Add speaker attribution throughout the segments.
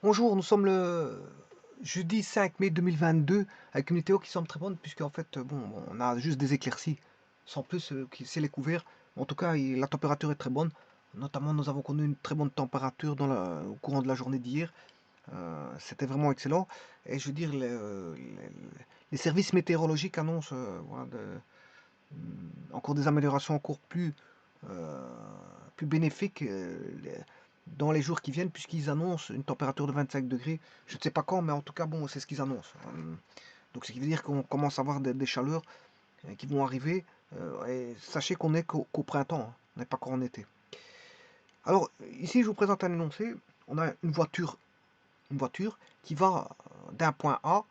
Speaker 1: Bonjour, nous sommes le jeudi 5 mai 2022 avec une météo qui semble très bonne puisque en fait, bon, on a juste des éclaircies, sans plus, qui ciel est couvert. En tout cas, la température est très bonne. Notamment, nous avons connu une très bonne température au courant de la journée d'hier. C'était vraiment excellent. Et je veux dire, les services météorologiques annoncent voilà, encore des améliorations encore euh, plus bénéfiques dans les jours qui viennent, puisqu'ils annoncent une température de 25 degrés. Je ne sais pas quand, mais en tout cas, bon, c'est ce qu'ils annoncent. Donc, ce qui veut dire qu'on commence à avoir des chaleurs qui vont arriver. Et sachez qu'on n'est qu'au printemps, hein. On n'est pas encore en été. Alors, ici, je vous présente un énoncé. On a une voiture qui va d'un point A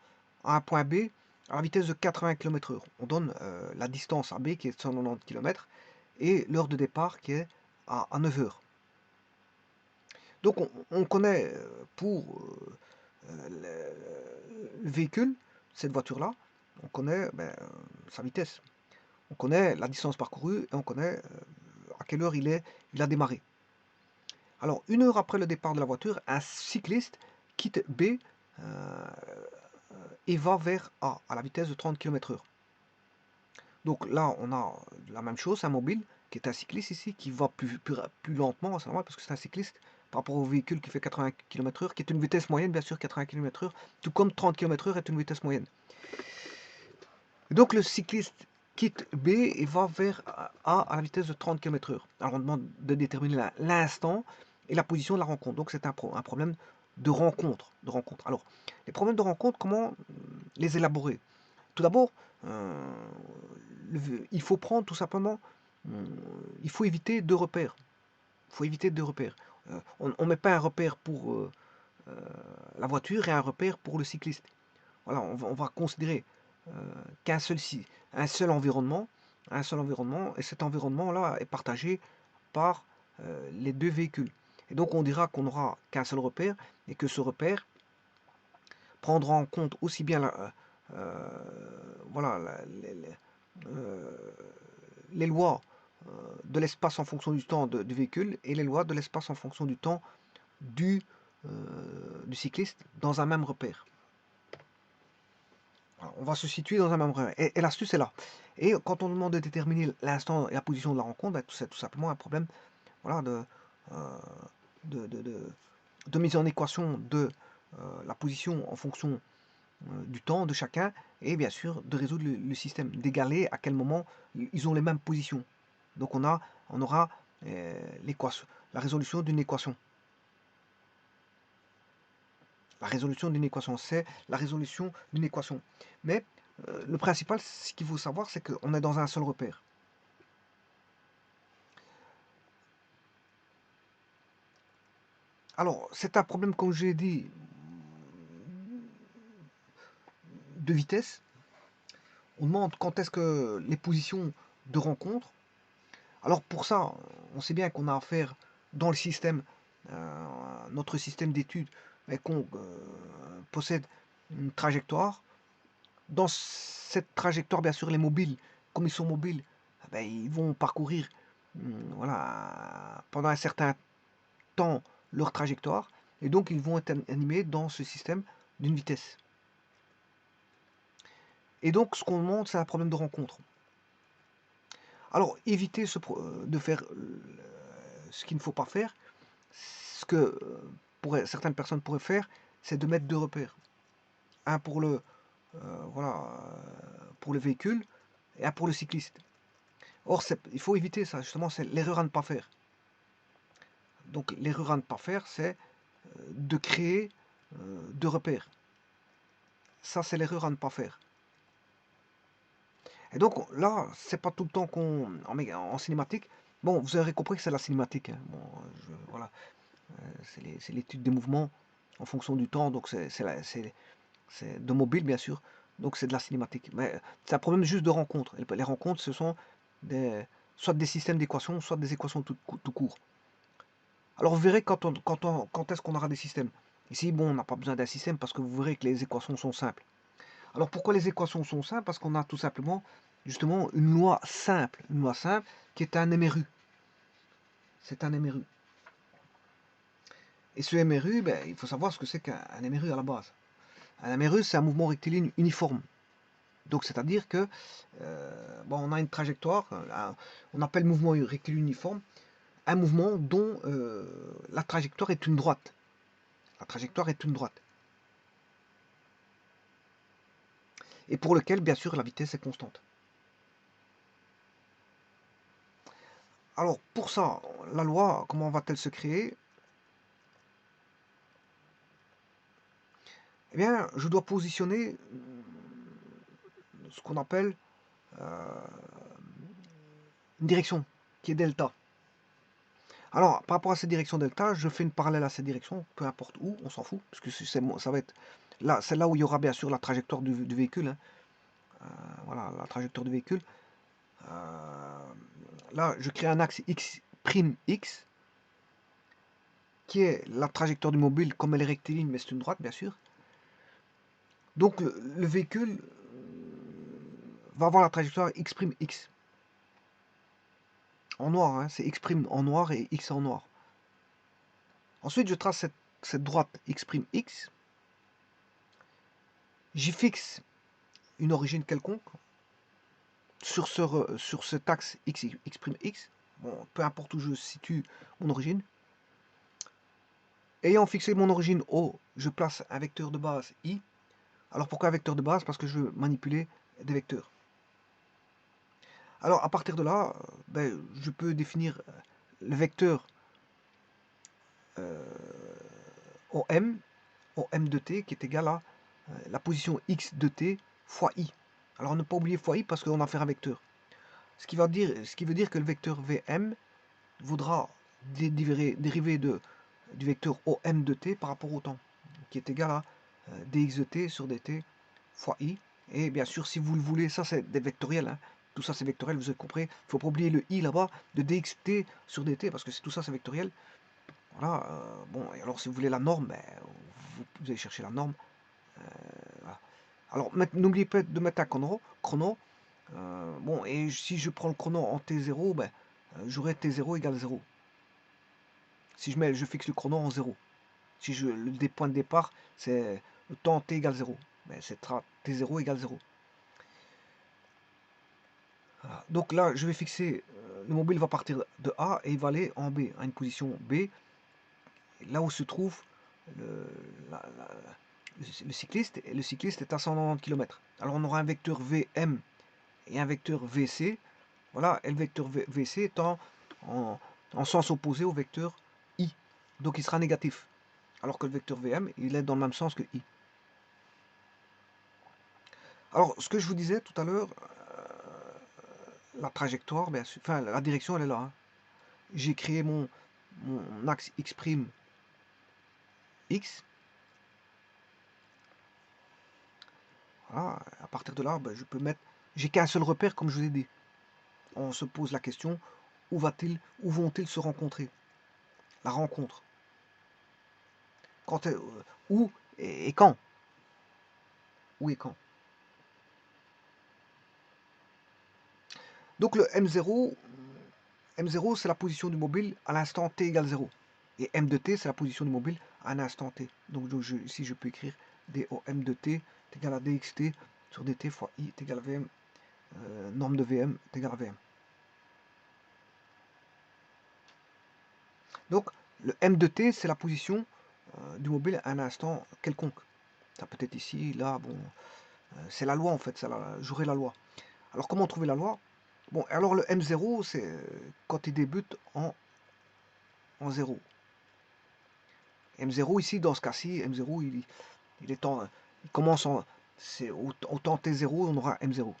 Speaker 1: à un point B à la vitesse de 80 km/h. On donne la distance à B qui est de 190 km et l'heure de départ qui est à 9 heures. Donc on connaît pour le véhicule, cette voiture-là, on connaît sa vitesse, on connaît la distance parcourue et on connaît à quelle heure il a démarré. Alors, une heure après le départ de la voiture, un cycliste quitte B et va vers A à la vitesse de 30 km/h. Donc là, on a la même chose, un mobile qui est un cycliste ici, qui va plus lentement, c'est normal parce que c'est un cycliste, par rapport au véhicule qui fait 80 km/h, qui est une vitesse moyenne, bien sûr, 80 km/h, tout comme 30 km/h est une vitesse moyenne. Et donc le cycliste quitte B et va vers A à la vitesse de 30 km/h. Alors on demande de déterminer l'instant et la position de la rencontre. Donc c'est un problème de rencontre, Alors, les problèmes de rencontre, comment les élaborer? Tout d'abord, euh, il faut prendre tout simplement, euh, il faut éviter deux repères. Il faut éviter deux repères. On ne met pas un repère pour la voiture et un repère pour le cycliste. Voilà, on va considérer euh, qu'un seul, un seul environnement, et cet environnement-là est partagé par les deux véhicules. Et donc on dira qu'on n'aura qu'un seul repère et que ce repère prendra en compte aussi bien voilà, euh, les lois de l'espace en fonction du temps du véhicule et les lois de l'espace en fonction du temps du, du cycliste dans un même repère. Alors, on va se situer dans un même repère. Et l'astuce est là. Et quand on demande de déterminer l'instant et la position de la rencontre, ben, c'est tout simplement un problème voilà, euh, de, de, de, de mise en équation de la position en fonction du temps de chacun et bien sûr de résoudre le système, d'égaler à quel moment ils ont les mêmes positions. Donc on aura l'équation, la résolution d'une équation. La résolution d'une équation, c'est la résolution d'une équation. Mais le principal, ce qu'il faut savoir, c'est qu'on est dans un seul repère. Alors, c'est un problème, comme j'ai dit, de vitesse. On demande quand est-ce que les positions de rencontre. Alors pour ça, on sait bien qu'on a affaire dans le système, notre système d'études, et qu'on possède une trajectoire. Dans cette trajectoire, bien sûr, les mobiles, comme ils sont mobiles, ben, ils vont parcourir voilà, pendant un certain temps leur trajectoire, et donc ils vont être animés dans ce système d'une vitesse. Et donc ce qu'on montre, c'est un problème de rencontre. Alors éviter de faire ce qu'il ne faut pas faire, ce que certaines personnes pourraient faire, c'est de mettre deux repères. Un pour pour le véhicule et un pour le cycliste. Or, il faut éviter ça, justement, c'est l'erreur à ne pas faire. Donc, l'erreur à ne pas faire, c'est de créer deux repères. Ça, c'est l'erreur à ne pas faire. Et donc, là, c'est pas tout le temps en cinématique. Bon, vous aurez compris que c'est la cinématique, hein. Bon, voilà, c'est l'étude des mouvements en fonction du temps. Donc, c'est de mobile, bien sûr. Donc, c'est de la cinématique. Mais c'est un problème juste de rencontre. Et les rencontres, ce sont soit des systèmes d'équations, soit des équations tout court. Alors vous verrez quand est-ce qu'on aura des systèmes. Ici, bon, on n'a pas besoin d'un système parce que vous verrez que les équations sont simples. Alors pourquoi les équations sont simples? Parce qu'on a tout simplement, justement, une loi simple qui est un MRU. C'est un MRU. Et ce MRU, ben, il faut savoir ce que c'est qu'un MRU à la base. Un MRU, c'est un mouvement rectiligne uniforme. Donc, c'est-à-dire que bon, on a une trajectoire, on appelle mouvement rectiligne uniforme, un mouvement dont la trajectoire est une droite. La trajectoire est une droite. Et pour lequel, bien sûr, la vitesse est constante. Alors, pour ça, la loi, comment va-t-elle se créer? Eh bien, je dois positionner ce qu'on appelle une direction, qui est delta. Alors, par rapport à cette direction delta, je fais une parallèle à cette direction, peu importe où, on s'en fout, parce que ça va être là, c'est là où il y aura bien sûr la trajectoire du véhicule. Hein. Voilà, la trajectoire du véhicule. Là, je crée un axe x', qui est la trajectoire du mobile, comme elle est rectiligne, mais c'est une droite, bien sûr. Donc, le véhicule va avoir la trajectoire x'. En noir, hein, c'est x' en noir et x en noir. Ensuite, je trace cette droite x'. J'y fixe une origine quelconque sur cet axe x'. Bon, peu importe où je situe mon origine. Ayant fixé mon origine O, je place un vecteur de base i. Alors pourquoi un vecteur de base? Parce que je veux manipuler des vecteurs. Alors à partir de là, ben, je peux définir le vecteur OM de t qui est égal à la position x de t fois i. Alors ne pas oublier fois i parce qu'on a fait un vecteur. Ce qui veut dire que le vecteur Vm vaudra dériver du vecteur OM de t par rapport au temps, qui est égal à dx de t sur dt fois i. Et bien sûr, si vous le voulez, ça c'est des vectoriels. Hein. Tout ça c'est vectoriel, vous avez compris. Il ne faut pas oublier le i là-bas de dxt sur dt parce que tout ça c'est vectoriel. Voilà. Bon, et alors si vous voulez la norme, ben, vous allez chercher la norme. Voilà. Alors n'oubliez pas de mettre un chrono. Bon, et si je prends le chrono en t0, ben, j'aurai t0 égale 0. Si je fixe le chrono en 0. Si le point de départ, c'est le temps t égale 0. Ben, c'est t0 égale 0. Voilà. Donc là, je vais fixer, le mobile va partir de A et il va aller en B, à une position B, là où se trouve le, le cycliste, et le cycliste est à 190 km. Alors on aura un vecteur Vm et un vecteur Vc. Voilà, et le vecteur Vc est en sens opposé au vecteur I. Donc il sera négatif. Alors que le vecteur Vm, il est dans le même sens que I. Alors, ce que je vous disais tout à l'heure, la trajectoire, bien sûr, enfin la direction, elle est là. Hein. J'ai créé mon axe x', x. Voilà, à partir de là, ben, je peux mettre. J'ai qu'un seul repère, comme je vous ai dit. On se pose la question, où vont-ils se rencontrer? La rencontre. Où et quand? Où et quand? Donc le M0, c'est la position du mobile à l'instant t égale 0. Et M de t, c'est la position du mobile à un instant t. Donc ici, je peux écrire DOM de t est égal à dxt sur dt fois i est égal à Vm, norme de Vm est égal à Vm. Donc, le M de t, c'est la position du mobile à un instant quelconque. Ça peut être ici, là, bon. C'est la loi, en fait, j'aurai la loi. Alors, comment trouver la loi? Bon, alors le M0, c'est quand il débute en 0. M0, ici, dans ce cas-ci, M0, il commence c'est au temps T0, on aura M0.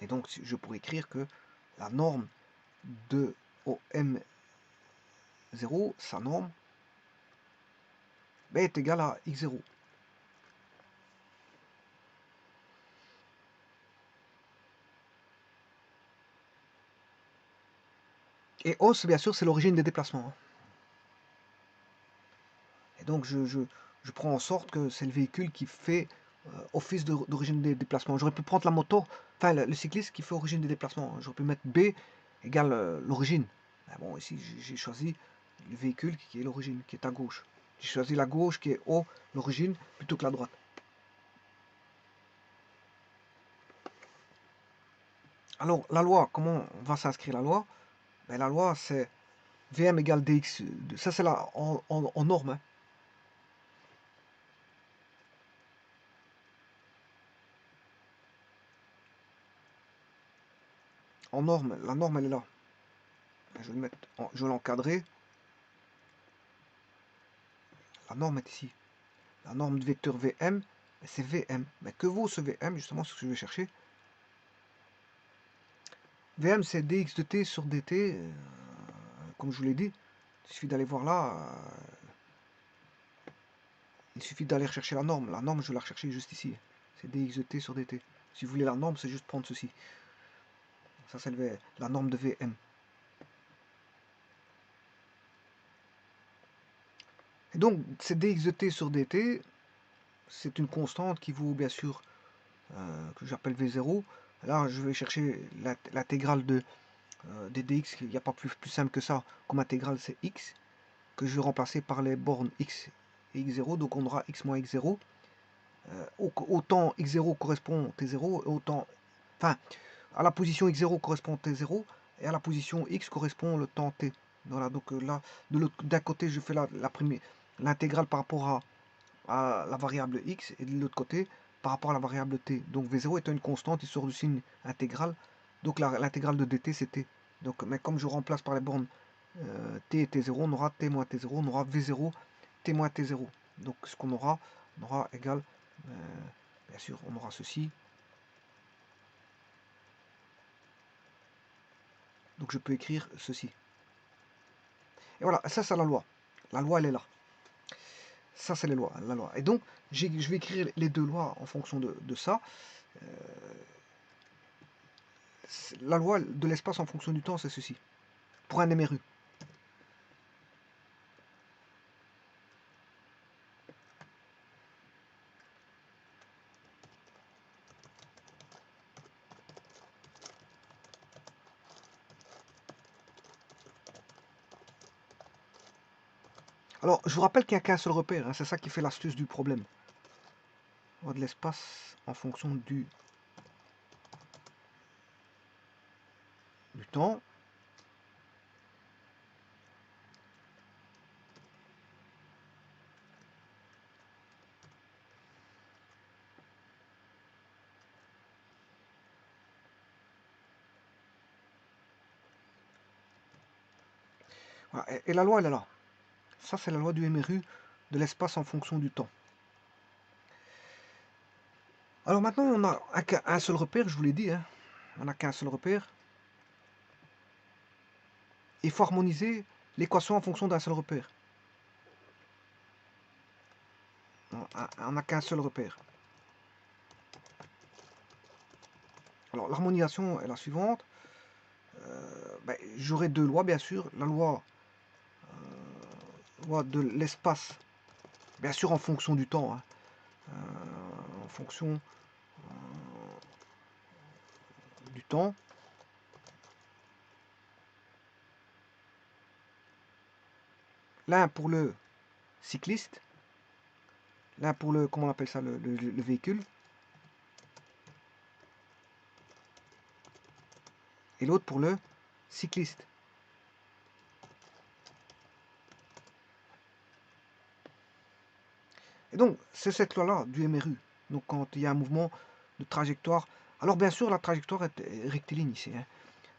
Speaker 1: Et donc, je pourrais écrire que la norme de OM0, sa norme, est égale à x0. Et O, bien sûr, c'est l'origine des déplacements. Et donc, je prends en sorte que c'est le véhicule qui fait office d'origine des déplacements. J'aurais pu prendre la moto, enfin le cycliste qui fait origine des déplacements. J'aurais pu mettre B égale l'origine. Ah bon, ici, j'ai choisi le véhicule qui est l'origine, qui est à gauche. J'ai choisi la gauche qui est haut, l'origine, plutôt que la droite. Alors, la loi, comment va s'inscrire la loi? Ben, la loi, c'est Vm égale dx. Ça, c'est là en norme, hein. En norme, la norme, elle est là. Je vais le mettre, je vais l'encadrer. La norme est ici. La norme de vecteur Vm, c'est Vm. Mais que vaut ce Vm? Justement, c'est ce que je vais chercher. Vm, c'est dx de t sur dt, comme je vous l'ai dit. Il suffit d'aller voir là. Il suffit d'aller rechercher la norme. La norme, je vais la rechercher juste ici. C'est dx de t sur dt. Si vous voulez la norme, c'est juste prendre ceci. Ça, c'est la norme de Vm. Et donc, c'est dx de t sur dt. C'est une constante qui vaut, bien sûr, que j'appelle V0. Là, je vais chercher l'intégrale de dx. Il n'y a pas plus simple que ça. Comme intégrale, c'est x, que je vais remplacer par les bornes x et x0. Donc, on aura x moins x0. Autant x0 correspond t0, autant... Enfin, à la position x0 correspond t0, et à la position x correspond le temps t. Voilà, donc là, d'un côté, je fais l'intégrale par rapport à la variable x, et de l'autre côté, par rapport à la variable t. Donc v0 étant une constante, il sort du signe intégral, donc l'intégrale de dt, c'est t. Donc, mais comme je remplace par les bornes t et t0, on aura t moins t0, on aura v0, t moins t0. Donc ce qu'on aura, on aura égal, bien sûr, on aura ceci. Donc je peux écrire ceci. Et voilà, ça c'est la loi. La loi, elle est là. Ça, c'est la loi. Et donc, je vais écrire les deux lois en fonction de ça. La loi de l'espace en fonction du temps, c'est ceci. Pour un MRU. Alors, je vous rappelle qu'il n'y a qu'un seul repère. Hein, c'est ça qui fait l'astuce du problème. Loi de l'espace en fonction du temps. Voilà, et la loi, elle est là. Ça, c'est la loi du MRU de l'espace en fonction du temps. Alors maintenant, on a un seul repère, je vous l'ai dit. Hein. On n'a qu'un seul repère. Il faut harmoniser l'équation en fonction d'un seul repère. On n'a qu'un seul repère. Alors l'harmonisation est la suivante. J'aurai deux lois, bien sûr. La loi de l'espace, bien sûr en fonction du temps. Hein. En fonction du temps. L'un pour le cycliste, l'un pour le, comment on appelle ça, le véhicule, et l'autre pour le cycliste. Et donc, c'est cette loi-là du MRU. Donc, quand il y a un mouvement de trajectoire, alors bien sûr, la trajectoire est rectiligne ici. Hein,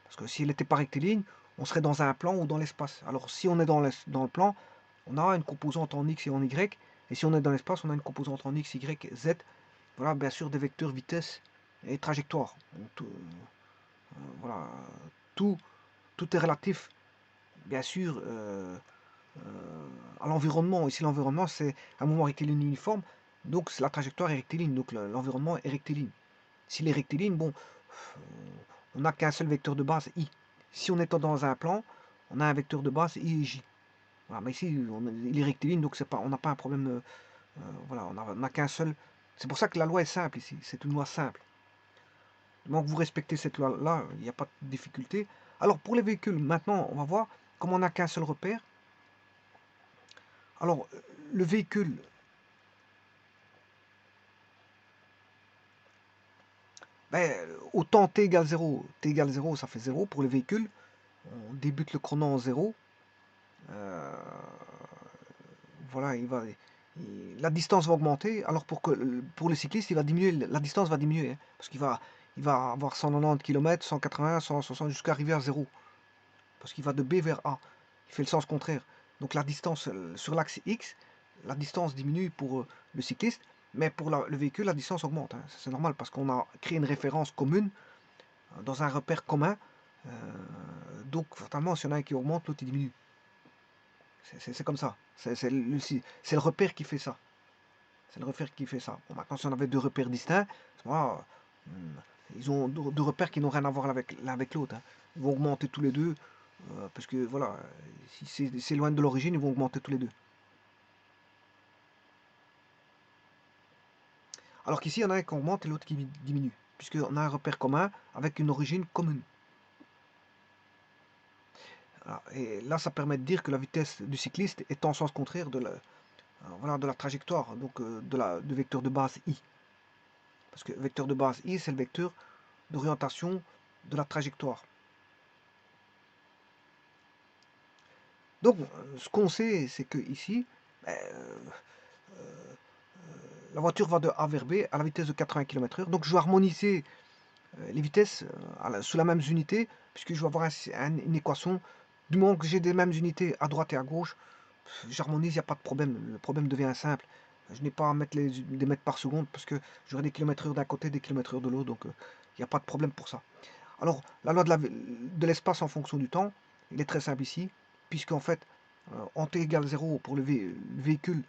Speaker 1: parce que si elle n'était pas rectiligne, on serait dans un plan ou dans l'espace. Alors, si on est dans le plan, on a une composante en X et en Y. Et si on est dans l'espace, on a une composante en X, Y, Z. Voilà, bien sûr, des vecteurs vitesse et trajectoire. Donc, voilà, tout, tout est relatif, bien sûr, à l'environnement. Ici, l'environnement, c'est un mouvement rectiligne uniforme. Donc, la trajectoire est rectiligne. Donc, l'environnement est rectiligne. S'il est rectiligne, bon, on n'a qu'un seul vecteur de base, I. Si on est dans un plan, on a un vecteur de base, I et J. Voilà, mais ici, il est rectiligne, donc on n'a pas un problème. Voilà, on n'a qu'un seul. C'est pour ça que la loi est simple ici. C'est une loi simple. Donc vous respectez cette loi-là, il n'y a pas de difficulté. Alors pour les véhicules, maintenant, on va voir. comme on n'a qu'un seul repère, alors le véhicule, ben, autant t égale 0, t égale 0, ça fait 0 pour le véhicule. On débute le chrono en 0. Voilà, la distance va augmenter. Alors pour le cycliste, il va diminuer, la distance va diminuer, hein, parce il va avoir 190 km, 180, 160 jusqu'à arriver à 0. Parce qu'il va de B vers A. Il fait le sens contraire. Donc la distance sur l'axe X, la distance diminue pour le cycliste, mais pour le véhicule, la distance augmente, hein. C'est normal parce qu'on a créé une référence commune dans un repère commun. Donc fatalement, s'il y en a un qui augmente, l'autre il diminue. C'est comme ça. C'est le repère qui fait ça. C'est le repère qui fait ça. Bon, maintenant, si on avait deux repères distincts, ils ont deux repères qui n'ont rien à voir l'un avec l'autre, hein. Ils vont augmenter tous les deux, parce que voilà, si c'est loin de l'origine, ils vont augmenter tous les deux. Alors qu'ici, il y en a un qui augmente et l'autre qui diminue, puisqu'on a un repère commun avec une origine commune. Voilà. Et là, ça permet de dire que la vitesse du cycliste est en sens contraire de voilà, de la trajectoire, donc du vecteur de base I. Parce que vecteur de base I, c'est le vecteur d'orientation de la trajectoire. Donc, ce qu'on sait, c'est que ici, la voiture va de A vers B à la vitesse de 80 km/h. Donc, je vais harmoniser les vitesses sous la même unité, puisque je vais avoir une équation. Du moment que j'ai des mêmes unités à droite et à gauche, j'harmonise, il n'y a pas de problème. Le problème devient simple. Je n'ai pas à mettre des mètres par seconde, parce que j'aurai des km/h d'un côté, des km/h de l'autre, donc il n'y a pas de problème pour ça. Alors, la loi de l'espace en fonction du temps, il est très simple ici, puisqu'en fait, en t égale 0 pour le véhicule,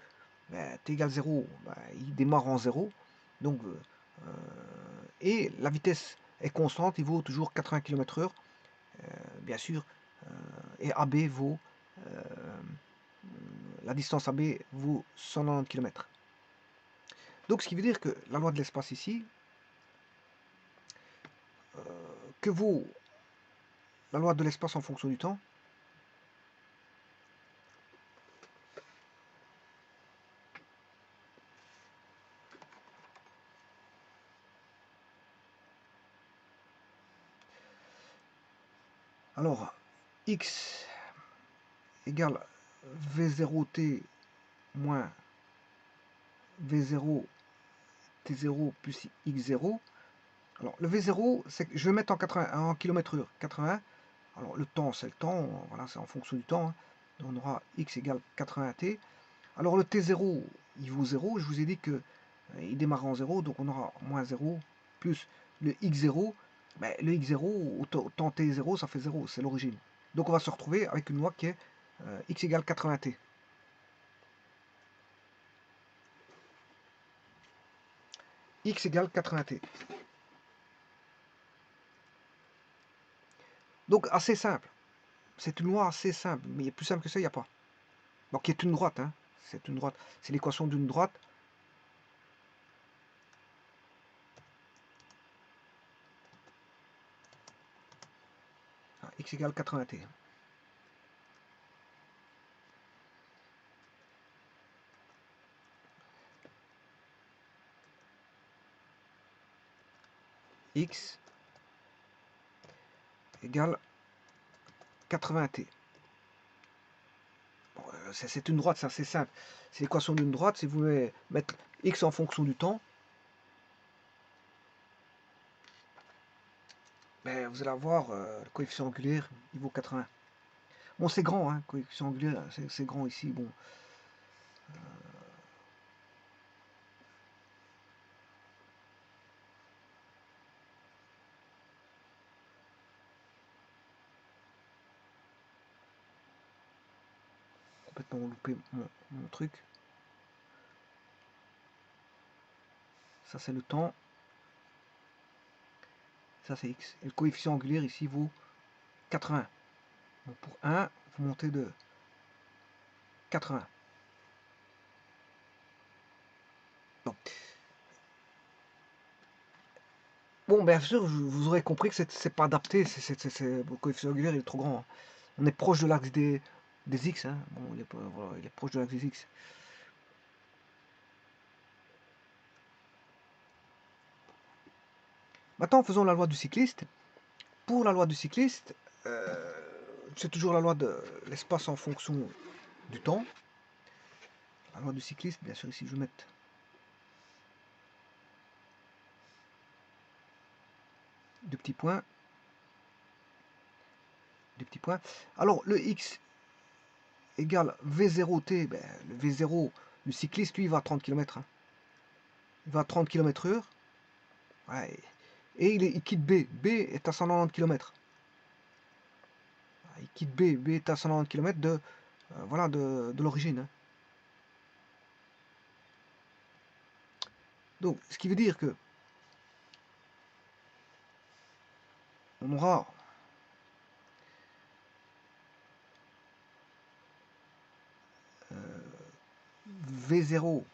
Speaker 1: ben, t égale 0, ben, il démarre en 0. Donc, et la vitesse est constante, il vaut toujours 80 km/h, bien sûr, et AB vaut, la distance AB vaut 190 km. Donc, ce qui veut dire que la loi de l'espace ici, que vaut la loi de l'espace en fonction du temps? Alors, x égale V0t moins V0 T0 plus X0. Alors, le V0, je vais mettre en km/h. 80. Alors, le temps, c'est le temps. Voilà, c'est en fonction du temps, hein. On aura X égale 80t. Alors, le T0, il vaut 0. Je vous ai dit que il démarre en 0. Donc, on aura moins 0 plus le X0. Ben, le X0, au temps T0, ça fait 0. C'est l'origine. Donc, on va se retrouver avec une loi qui est X égale 80t. X égale 80t. Donc assez simple. C'est une loi assez simple, mais plus simple que ça, il n'y a pas. Donc qui est une droite, hein. C'est une droite. C'est l'équation d'une droite. X égale 80t. X égale 80t. Bon, c'est une droite, c'est assez simple. C'est l'équation d'une droite. Si vous voulez mettre x en fonction du temps, ben, vous allez avoir le coefficient angulaire, il vaut 80. Bon, c'est grand, hein, coefficient angulaire, c'est grand ici. Bon, complètement loupé mon truc. Ça, c'est le temps. Ça, c'est x. Et le coefficient angulaire ici vaut 80. Donc pour 1, vous montez de 80. Bon. Bon, bien sûr, vous aurez compris que c'est pas adapté. Le coefficient angulaire il est trop grand, hein. On est proche de l'axe des X. Hein. Bon, voilà, il est proche de l'axe des X. Maintenant, faisons la loi du cycliste. Pour la loi du cycliste, c'est toujours la loi de l'espace en fonction du temps. La loi du cycliste, bien sûr, ici je vais mettre deux petits points. Alors, le X égale V0T, ben, le V0, le cycliste, lui, il va à 30 km. Hein. Il va à 30 km/h. Ouais. Et il quitte B. B est à 190 km. Il quitte B. B est à 190 km voilà, de l'origine. Hein. Donc, ce qui veut dire que on aura V0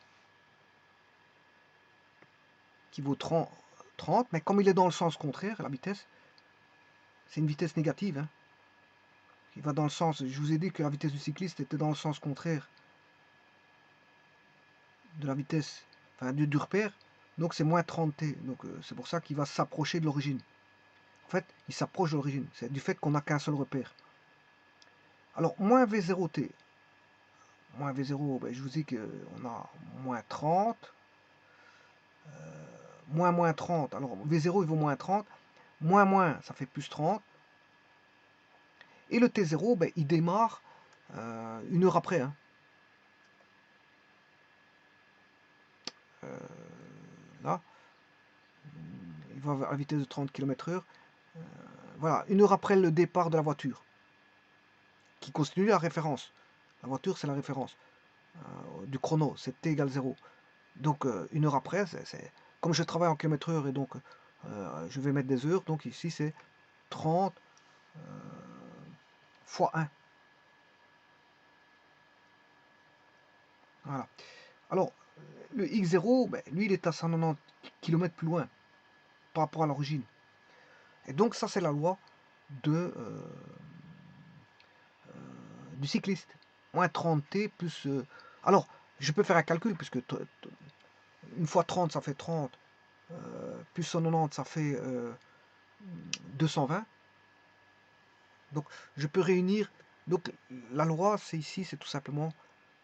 Speaker 1: qui vaut 30, mais comme il est dans le sens contraire, la vitesse, c'est une vitesse négative. Hein. Il va dans le sens, je vous ai dit que la vitesse du cycliste était dans le sens contraire de la vitesse, enfin du repère, donc c'est moins 30t, donc c'est pour ça qu'il va s'approcher de l'origine. En fait, il s'approche de l'origine, c'est du fait qu'on n'a qu'un seul repère. Alors, moins V0t, moins V0, ben, je vous dis qu'on a moins 30, moins 30, alors V0 il vaut moins 30, moins, ça fait plus 30, et le T0, ben, il démarre une heure après. Hein. Là, il va à la vitesse de 30 km/h. Voilà, une heure après le départ de la voiture, qui constitue la référence. La voiture, c'est la référence du chrono, c'est t égale 0. Donc, une heure après, comme je travaille en km/h et donc je vais mettre des heures, donc ici c'est 30 fois 1. Voilà. Alors, le X0, ben, lui, il est à 190 km plus loin par rapport à l'origine. Et donc, ça, c'est la loi du cycliste. Moins 30t plus... alors, je peux faire un calcul, puisque une fois 30, ça fait 30. Plus 190, ça fait 220. Donc, je peux réunir... Donc, la loi, c'est ici, c'est tout simplement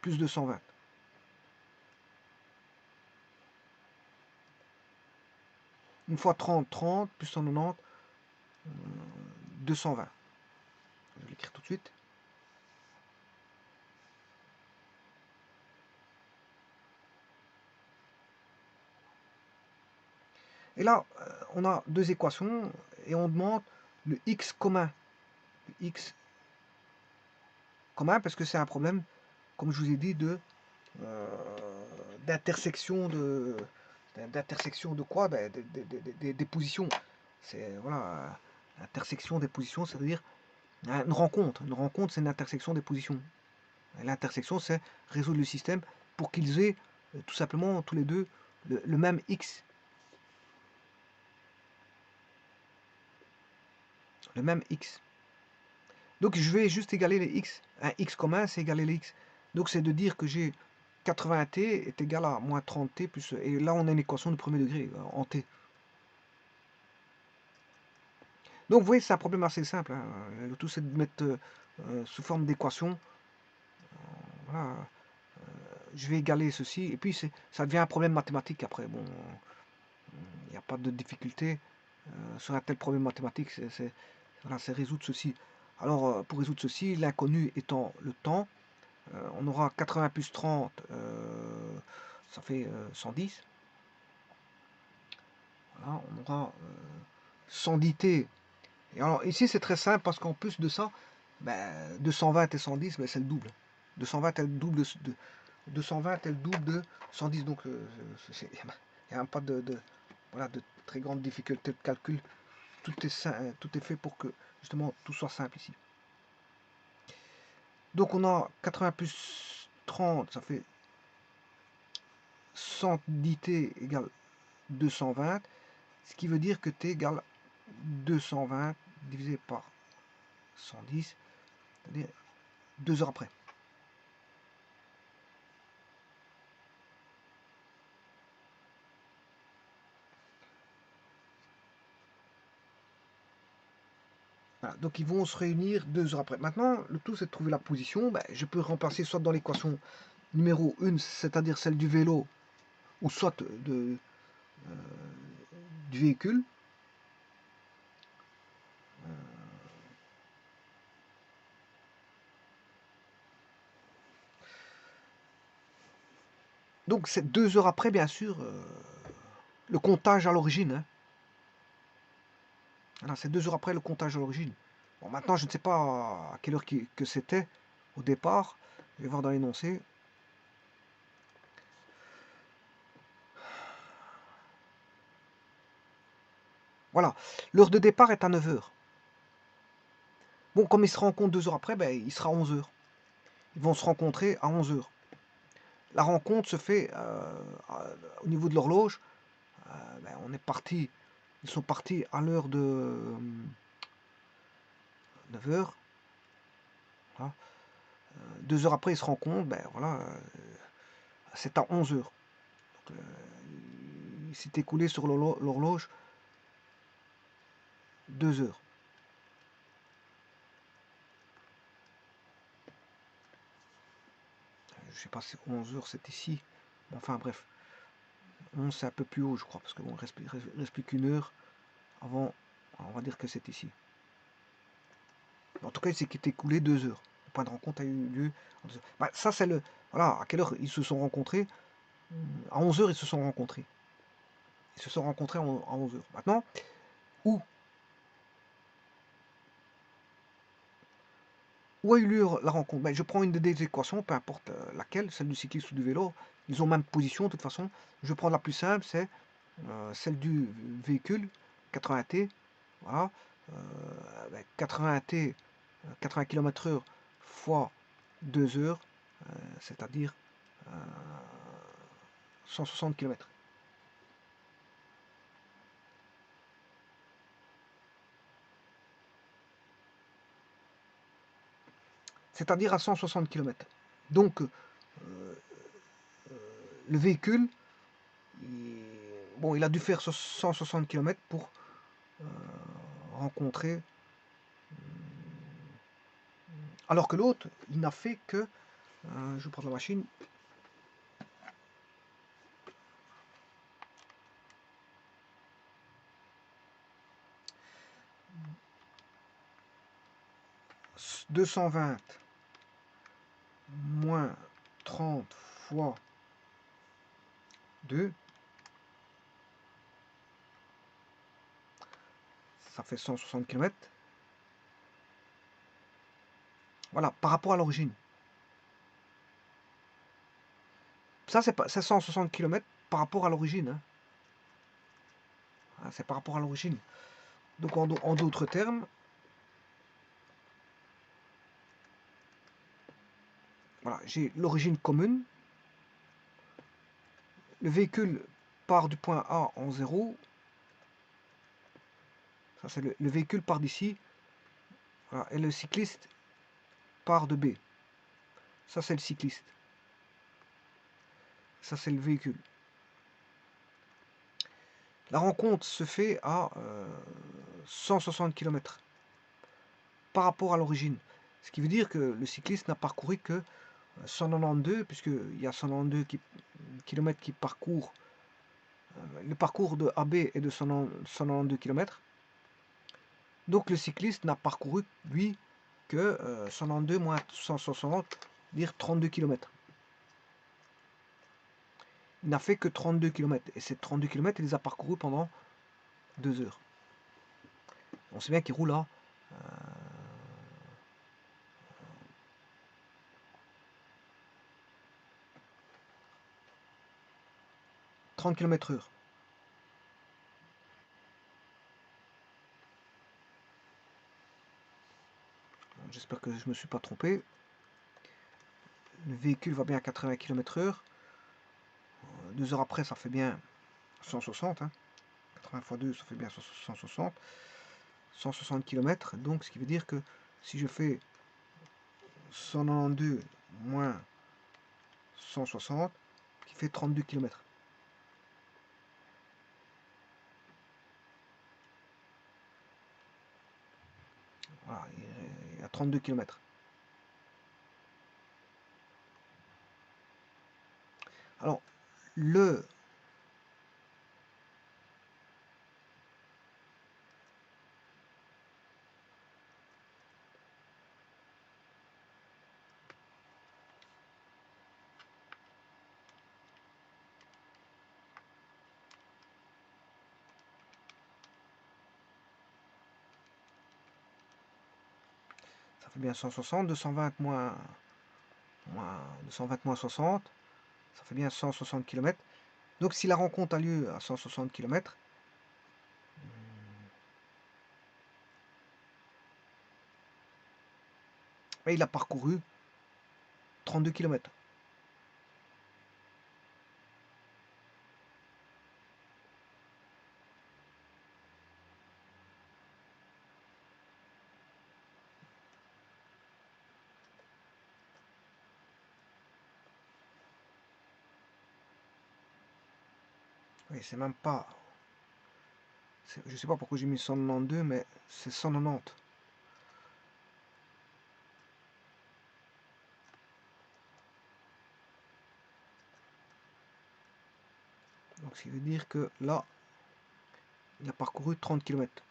Speaker 1: plus 220. Une fois 30, 30, plus 190, 220. Je vais l'écrire tout de suite. Et là, on a deux équations et on demande le x commun. Le x commun parce que c'est un problème, comme je vous ai dit, d'intersection de quoi, ben, des positions. C'est voilà, intersection des positions, c'est-à-dire une rencontre. Une rencontre, c'est une intersection des positions. L'intersection, c'est résoudre le système pour qu'ils aient tout simplement tous les deux le même x. Le même x. Donc je vais juste égaler les x. Un x commun, c'est égaler les x. Donc c'est de dire que j'ai 80t est égal à moins 30t plus... Et là, on a une équation de premier degré en t. Donc vous voyez, c'est un problème assez simple. Hein. Le tout, c'est de mettre sous forme d'équation. Voilà. Je vais égaler ceci. Et puis, ça devient un problème mathématique après. Bon, il n'y a pas de difficulté sur un tel problème mathématique. C'est résoudre ceci. Alors, pour résoudre ceci, l'inconnu étant le temps, on aura 80 plus 30, ça fait 110. Voilà, on aura 110t. Et alors, ici, c'est très simple parce qu'en plus de ça, ben, 220 et 110, ben, c'est le double. 220 est le double de 220 est le double de 110. Donc, il n'y a pas voilà, de très grande difficulté de calcul. Tout est fait pour que, justement, tout soit simple ici. Donc, on a 80 plus 30, ça fait 110t égale 220, ce qui veut dire que t égale 220 divisé par 110, c'est-à-dire 2 heures après. Voilà, donc ils vont se réunir 2 heures après. Maintenant, le tout c'est de trouver la position. Ben, je peux remplacer soit dans l'équation numéro 1, c'est-à-dire celle du vélo, ou soit euh, du véhicule. Donc c'est 2 heures après, bien sûr, le comptage à l'origine. Hein. Voilà, c'est 2 heures après le comptage à l'origine. Bon, maintenant, je ne sais pas à quelle heure que c'était au départ. Je vais voir dans l'énoncé. Voilà, l'heure de départ est à 9 heures. Bon, comme ils se rencontrent 2 heures après, ben, il sera 11 heures. Ils vont se rencontrer à 11 heures. La rencontre se fait au niveau de l'horloge. Ben, ils sont partis à l'heure de 9 heures. Voilà. 2 heures après, ils se rencontrent. Ben, voilà, c'est à 11 heures. Donc, il s'est écoulé sur l'horloge 2 heures. Je sais pas si 11 heures c'est ici. Enfin bref. 11 c'est un peu plus haut je crois. Parce que bon, il reste plus qu'une heure avant. On va dire que c'est ici. En tout cas, il s'est écoulé 2 heures. Le point de rencontre a eu lieu. Bah, ça c'est le. Voilà, à quelle heure ils se sont rencontrés. À 11 heures ils se sont rencontrés. Ils se sont rencontrés à 11 heures. Maintenant, où Où a eu lieu la rencontre? Ben, je prends une des équations, peu importe laquelle, celle du cycliste ou du vélo. Ils ont même position de toute façon. Je prends la plus simple, c'est celle du véhicule, 80T. Voilà. 80T, 80 km/h fois 2 heures, c'est-à-dire 160 km. C'est-à-dire à 160 km. Donc, le véhicule, bon, il a dû faire 160 km pour rencontrer. Alors que l'autre, il n'a fait que. Je prends la machine. « 220 moins 30 fois 2, ça fait 160 km. Voilà, par rapport à l'origine. Ça, c'est 160 km par rapport à l'origine. Hein. C'est par rapport à l'origine. Donc, en d'autres termes, voilà, j'ai l'origine commune. Le véhicule part du point A en 0. Ça, c'est le véhicule part d'ici. Voilà, et le cycliste part de B. Ça, c'est le cycliste. Ça, c'est le véhicule. La rencontre se fait à 160 km par rapport à l'origine. Ce qui veut dire que le cycliste n'a parcouru que 192, puisqu'il y a 192 km qui parcourent. Le parcours de AB est de 192 km. Donc le cycliste n'a parcouru, lui, que 192 moins 160, dire 32 km. Il n'a fait que 32 km. Et ces 32 km, il les a parcourus pendant 2 heures. On sait bien qu'il roule à 30 km/h. J'espère que je ne me suis pas trompé. Le véhicule va bien à 80 km/h. 2 heures après, ça fait bien 160. Hein. 80 x 2, ça fait bien 160. 160 km. Donc, ce qui veut dire que si je fais 192 moins 160 qui fait 32 km. Voilà, il y a 32 km. Alors, le ça fait bien 160, 220 moins 220 moins 60, ça fait bien 160 km. Donc si la rencontre a lieu à 160 km, il a parcouru 32 km. Oui, c'est même pas... Je sais pas pourquoi j'ai mis 192, mais c'est 190. Donc, ça veut dire que là, il a parcouru 30 km.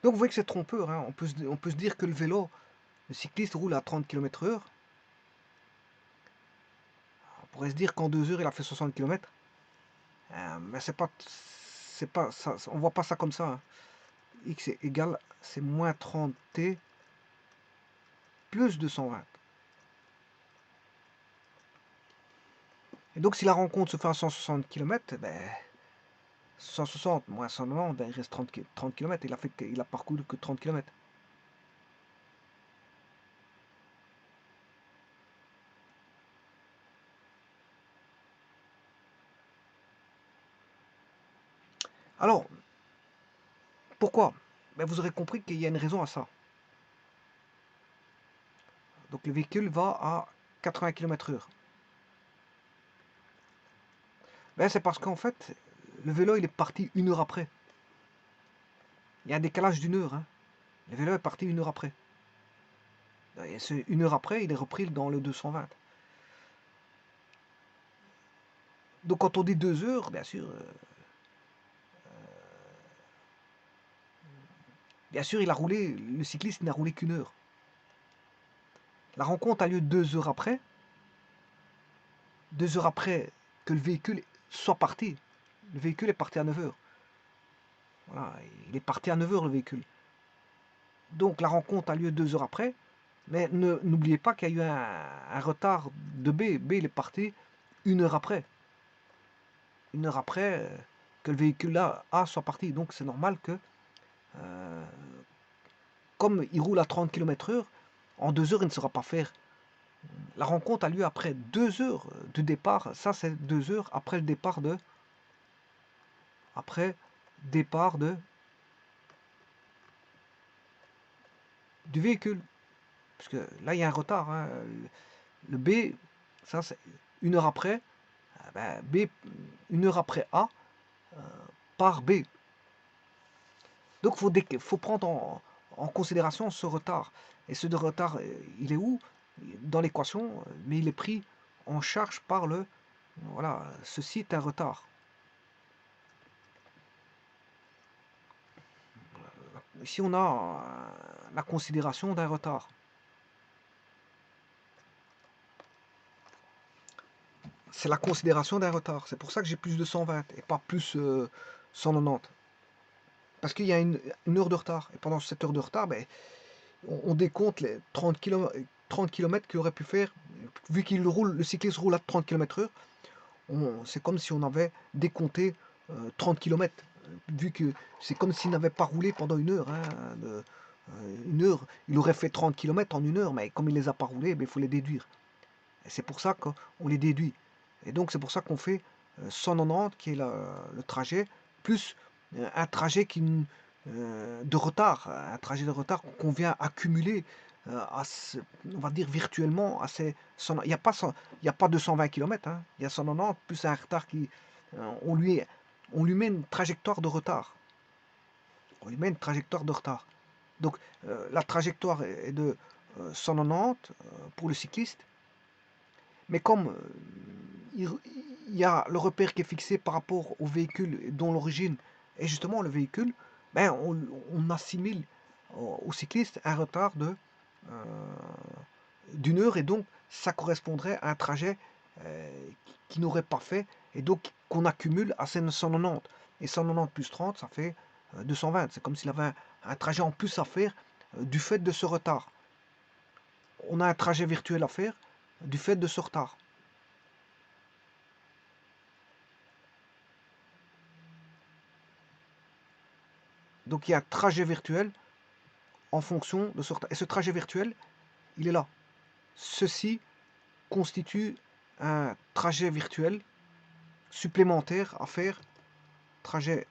Speaker 1: Donc, vous voyez que c'est trompeur. Hein. On peut se dire que le cycliste roule à 30 km/h. On pourrait se dire qu'en 2 heures, il a fait 60 km. Mais c'est pas ça, on voit pas ça comme ça. Hein. X est égal, c'est moins 30t plus 220. Et donc si la rencontre se fait à 160 km, ben, 160 moins 190, ben, il reste 30 km. Il a parcouru que 30 km. Alors, pourquoi? Ben, vous aurez compris qu'il y a une raison à ça. Donc le véhicule va à 80 km/h. Ben, c'est parce qu'en fait, le vélo il est parti 1 heure après. Il y a un décalage d'1 heure. Hein. Le vélo est parti 1 heure après. Et 1 heure après, il est repris dans le 220. Donc quand on dit 2 heures, bien sûr, le cycliste n'a roulé qu'1 heure. La rencontre a lieu 2 heures après. 2 heures après que le véhicule soit parti. Le véhicule est parti à 9 heures. Voilà, il est parti à 9 heures le véhicule. Donc la rencontre a lieu 2 heures après. Mais n'oubliez pas qu'il y a eu un retard de B. B, il est parti 1 heure après. 1 heure après que le véhicule là A soit parti. Donc c'est normal que, comme il roule à 30 km/h, en 2 heures, il ne saura pas faire. La rencontre a lieu après 2 heures du départ. Ça, c'est 2 heures après le départ du véhicule. Parce que là, il y a un retard. Hein. Le B, ça, c'est 1 heure après. Ben, B, 1 heure après A, par B. Donc, il faut prendre en considération ce retard. Et ce retard, il est où? Dans l'équation, mais il est pris en charge par le... Voilà, ceci est un retard. Ici, on a la considération d'un retard. C'est la considération d'un retard. C'est pour ça que j'ai plus de 120 et pas plus 190. Parce qu'il y a une heure de retard. Et pendant cette heure de retard, ben, on décompte les 30 km qu'il aurait pu faire. Vu le cycliste roule à 30 km/h, c'est comme si on avait décompté 30 km, vu que c'est comme s'il n'avait pas roulé pendant une heure. Hein, une heure, il aurait fait 30 km en une heure, mais comme il les a pas roulés, ben, il faut les déduire. Et c'est pour ça qu'on les déduit. Et donc c'est pour ça qu'on fait 190, qui est le trajet, plus un trajet de retard, un trajet de retard qu'on vient accumuler, on va dire virtuellement, il n'y a pas, il y a pas 220 km, hein, il y a 190 plus un retard on lui met une trajectoire de retard. On lui met une trajectoire de retard. Donc la trajectoire est de 190 pour le cycliste, mais comme il y a le repère qui est fixé par rapport au véhicule dont l'origine est justement le véhicule, ben on assimile au cycliste un retard euh, d'une heure, et donc ça correspondrait à un trajet qui n'aurait pas fait, et donc qu'on accumule à ces 190. Et 190 plus 30, ça fait 220. C'est comme s'il avait un trajet en plus à faire du fait de ce retard. On a un trajet virtuel à faire du fait de ce retard. Donc il y a un trajet virtuel en fonction de ce retard. Et ce trajet virtuel, il est là. Ceci constitue un trajet virtuel supplémentaire à faire, trajet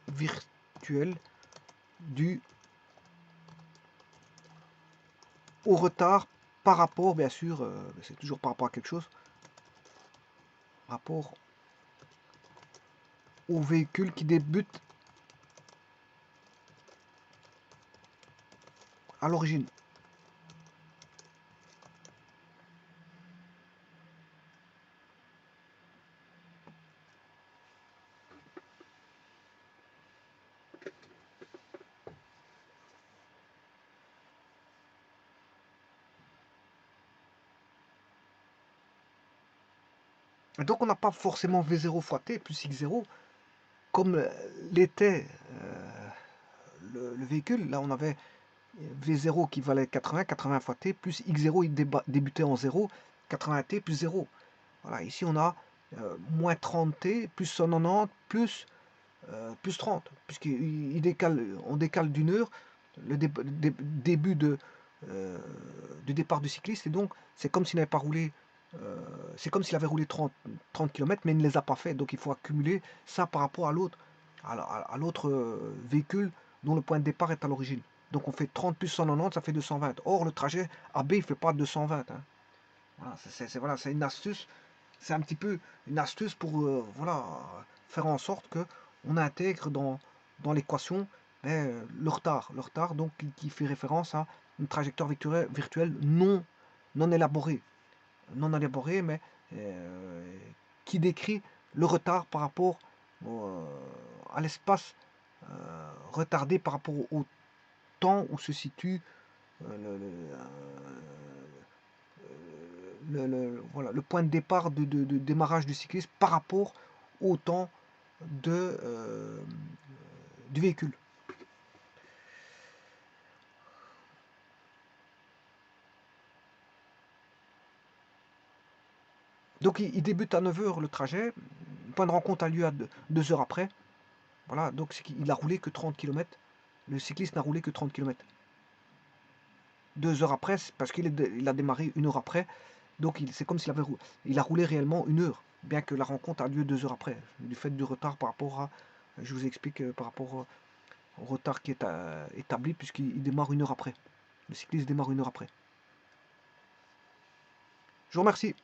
Speaker 1: virtuel dû au retard par rapport, bien sûr, c'est toujours par rapport à quelque chose, rapport au véhicule qui débute à l'origine. Et donc on n'a pas forcément V0 fois T plus X0, comme l'était le véhicule. Là on avait V0 qui valait 80, 80 fois T, plus X0 il débutait en 0, 80T plus 0. Voilà, ici on a moins 30T plus 190 plus 30, puisqu'on décale d'une heure le début du départ du cycliste, et donc c'est comme s'il n'avait pas roulé, c'est comme s'il avait roulé 30 km, mais il ne les a pas fait, donc il faut accumuler ça par rapport à l'autre véhicule dont le point de départ est à l'origine. Donc on fait 30 plus 190, ça fait 220. Or le trajet AB il ne fait pas 220. Hein. Voilà, c'est une astuce, c'est un petit peu une astuce pour voilà, faire en sorte que on intègre dans l'équation le retard donc qui fait référence à une trajectoire virtuelle non élaborée, mais qui décrit le retard par rapport à l'espace retardé par rapport au temps où se situe euh, voilà, le point de départ de démarrage du cycliste par rapport au temps du véhicule. Donc il débute à 9 heures le trajet, le point de rencontre a lieu à 2 heures après. Voilà, donc il a roulé que 30 km. Le cycliste n'a roulé que 30 km. 2 heures après, parce qu'il a démarré une heure après. Donc c'est comme s'il avait il a roulé réellement une heure, bien que la rencontre a lieu 2 heures après, du fait du retard par rapport à, je vous explique, par rapport au retard qui est établi, puisqu'il démarre une heure après. Le cycliste démarre une heure après. Je vous remercie.